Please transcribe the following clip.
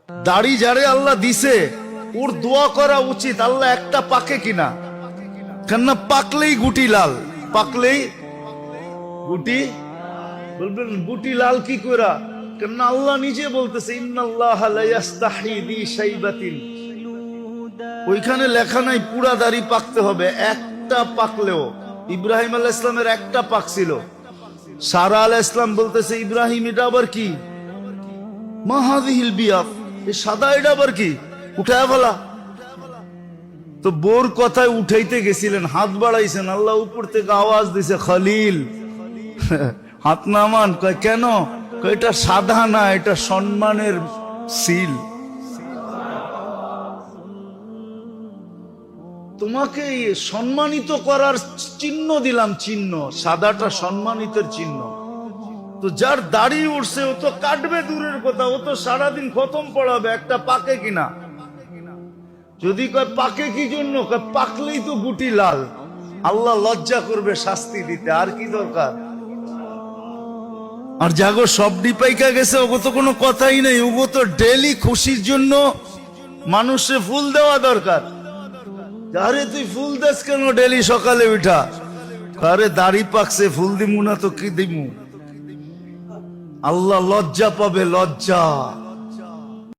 দাড়ি যারে আল্লাহ দিছে ওর দোয়া করা উচিত, আল্লাহ একটা পাকে কিনা। কেননা পাকলেই গুটি লাল, পাকলেই গুটি, বলবেন গুটি লাল কি করা? কেননা আল্লাহ নিজে বলতেছে ইন্নাল্লাহা লা ইস্তাহি বি শাইবাতিন, ওইখানে লেখা নাই পুরা দাড়ি পাকতে হবে, একটা পাকলেও। ইব্রাহিম আলাইহিস সালামের একটা পাকছিল। সারা আলাইহিস সালাম বলতেছে ইব্রাহিম এটা আবার কি? মা হাযিহিল বিয়াদ, এই সাদা এটা আবার কি? উঠায় ফেলা। তো বোর কথায় উঠাইতে গেছিলেন, হাত বাড়াইছেন, আল্লাহ উপর থেকে আওয়াজ দিছে খলিল হাত নামান। কয় কেন? এটা সাদা না, এটা সম্মানের সিল। তোমাকে সম্মানিত করার চিহ্ন দিলাম, চিহ্ন সাদাটা সম্মানিতের চিহ্ন। তো যার দাড়ি উঠছে ও তো কাটবে দূরের কথা, ও তো সারাদিন খতম পড়াবে, একটা পাকে কিনা। যদি কয় পাকে কি জন্য, পাকলেই তো গুটি লাল, আল্লাহ লজ্জা করবে শাস্তি দিতে, আর কি দরকার? আর জাগো সবডি পাইকা গেছে, ওগো তো কোনো কথাই নেই, ওগো তো ডেলি খুশির জন্য মানুষে ফুল দেওয়া দরকার। আরে তুই ফুল দেস কেন ডেলি সকালে উঠা? আরে দাড়ি পাকছে, ফুল দিমু না তো কি দিমু? আল্লাহ লজ্জা পাবে, লজ্জা।